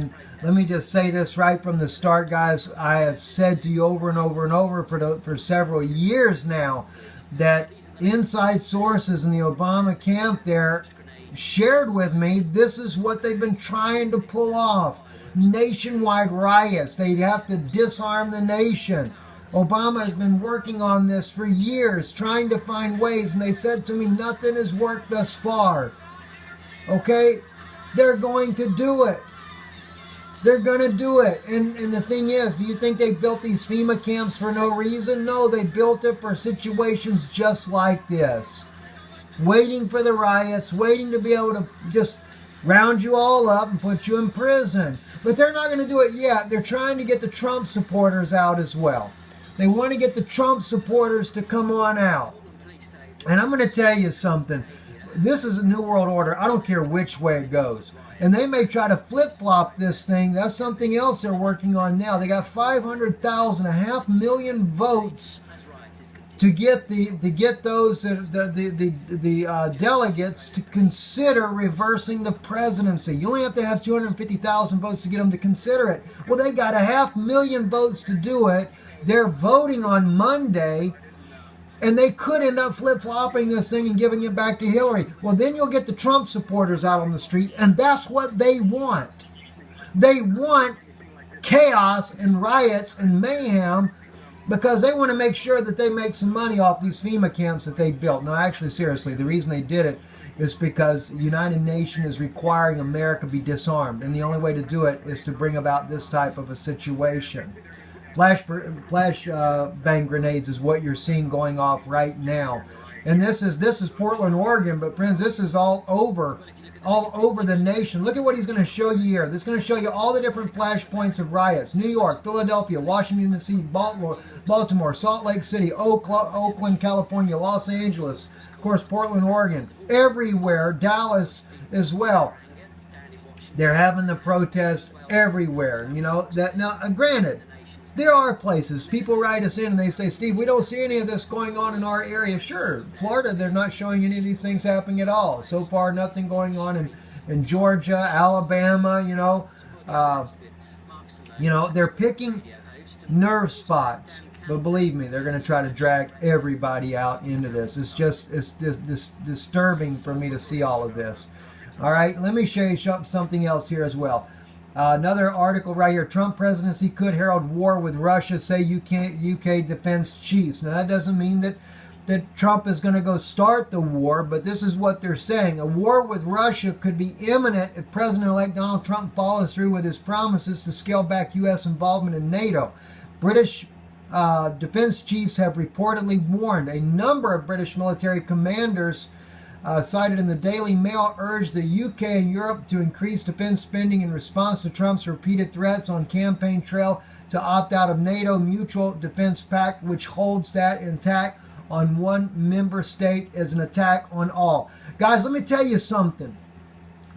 And let me just say this right from the start, guys. I have said to you over and over and over for several years now that inside sources in the Obama camp there shared with me this is what they've been trying to pull off. Nationwide riots. They'd have to disarm the nation. Obama has been working on this for years, trying to find ways, and they said to me, nothing has worked thus far. Okay? They're going to do it. They're going to do it. And the thing is, do you think they built these FEMA camps for no reason? No, they built it for situations just like this. Waiting for the riots, waiting to be able to just round you all up and put you in prison. But they're not going to do it yet. They're trying to get the Trump supporters out as well. They want to get the Trump supporters to come on out. And I'm going to tell you something. This is a new world order. I don't care which way it goes. And they may try to flip-flop this thing. That's something else they're working on now. They got 500,000, 500,000 votes to get those delegates to consider reversing the presidency. You only have to have 250,000 votes to get them to consider it. Well, they got 500,000 votes to do it. They're voting on Monday. And they could end up flip-flopping this thing and giving it back to Hillary. Well, then you'll get the Trump supporters out on the street, and that's what they want. They want chaos and riots and mayhem because they want to make sure that they make some money off these FEMA camps that they built. No, actually, seriously, the reason they did it is because the United Nations is requiring America be disarmed, and the only way to do it is to bring about this type of a situation. Flash bang grenades is what you're seeing going off right now, and this is Portland, Oregon. But friends, this is all over the nation. Look at what he's going to show you here. This is going to show you all the different flashpoints of riots: New York, Philadelphia, Washington D.C., Baltimore, Salt Lake City, Oakland, California, Los Angeles, of course, Portland, Oregon, everywhere, Dallas as well. They're having the protest everywhere. You know that now. Granted, there are places, people write us in and they say, Steve, we don't see any of this going on in our area. Sure, Florida, they're not showing any of these things happening at all. So far, nothing going on in Georgia, Alabama, they're picking nerve spots. But believe me, they're going to try to drag everybody out into this. It's just disturbing for me to see all of this. All right, let me show you something else here as well. Another article right here. Trump presidency could herald war with Russia, say UK defense chiefs. Now, that doesn't mean that Trump is going to go start the war, but this is what they're saying. A war with Russia could be imminent if President-elect Donald Trump follows through with his promises to scale back U.S. involvement in NATO. British defense chiefs have reportedly warned. A number of British military commanders cited in the Daily Mail urged the UK and Europe to increase defense spending in response to Trump's repeated threats on campaign trail to opt out of NATO Mutual Defense Pact, which holds that intact on one member state as an attack on all. Guys, let me tell you something.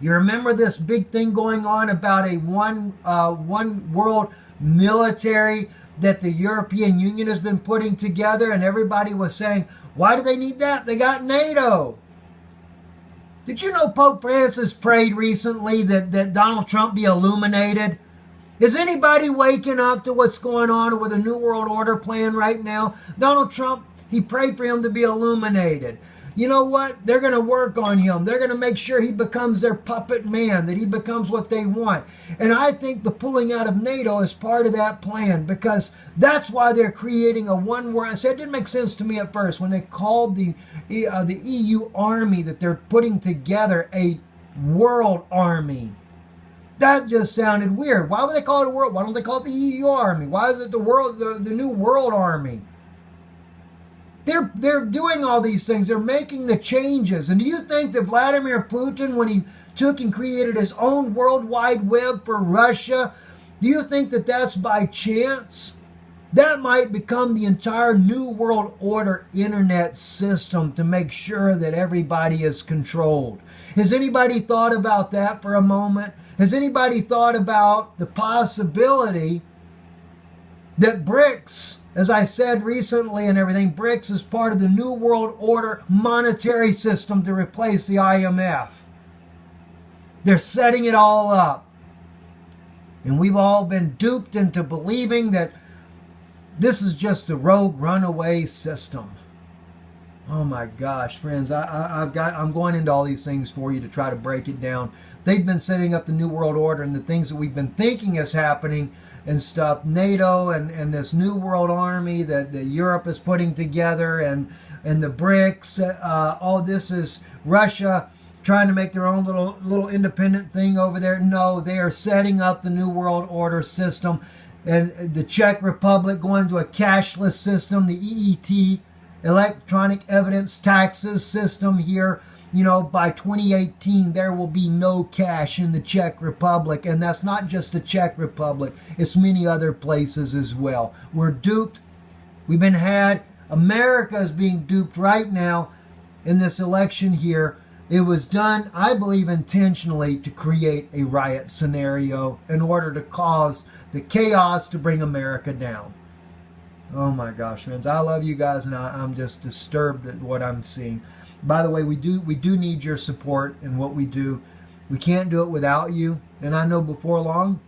You remember this big thing going on about a one world military that the European Union has been putting together, and everybody was saying, why do they need that? They got NATO. Did you know Pope Francis prayed recently that Donald Trump be illuminated? Is anybody waking up to what's going on with a New World Order plan right now? Donald Trump, he prayed for him to be illuminated. You know what? They're going to work on him. They're going to make sure he becomes their puppet man, that he becomes what they want. And I think the pulling out of NATO is part of that plan, because that's why they're creating a one world. I said it didn't make sense to me at first when they called the EU army that they're putting together a world army. That just sounded weird. Why would they call it a world? Why don't they call it the EU army? Why is it the new world army? They're doing all these things. They're making the changes. And do you think that Vladimir Putin, when he took and created his own World Wide Web for Russia, do you think that that's by chance? That might become the entire New World Order internet system to make sure that everybody is controlled. Has anybody thought about that for a moment? Has anybody thought about the possibility that BRICS, as I said recently and everything, BRICS is part of the New World Order monetary system to replace the IMF? They're setting it all up. And we've all been duped into believing that this is just a rogue runaway system. Oh my gosh, friends, I'm going into all these things for you to try to break it down. They've been setting up the New World Order and the things that we've been thinking is happening and stuff. NATO and this New World Army that Europe is putting together and the BRICS. All this is Russia trying to make their own little independent thing over there. No, they are setting up the New World Order system. And the Czech Republic going to a cashless system, the EET, electronic evidence taxes system here. You know, by 2018, there will be no cash in the Czech Republic. And that's not just the Czech Republic. It's many other places as well. We're duped. We've been had. America is being duped right now in this election here. It was done, I believe, intentionally to create a riot scenario in order to cause the chaos to bring America down. Oh my gosh, friends, I love you guys, and I'm just disturbed at what I'm seeing. By the way, we do need your support in what we do. We can't do it without you, and I know before long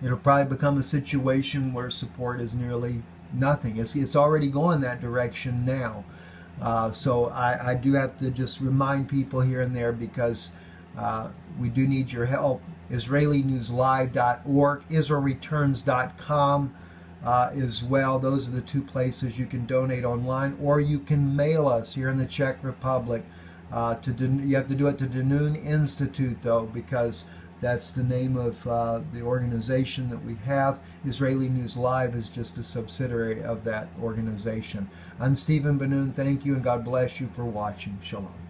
it'll probably become a situation where support is nearly nothing. It's already going that direction now. So I do have to just remind people here and there, because we do need your help. IsraeliNewsLive.org, IsraelReturns.com as well. Those are the two places you can donate online, or you can mail us here in the Czech Republic. You have to do it to Danun Institute, though, because that's the name of the organization that we have. Israeli News Live is just a subsidiary of that organization. I'm Stephen Benoon. Thank you, and God bless you for watching. Shalom.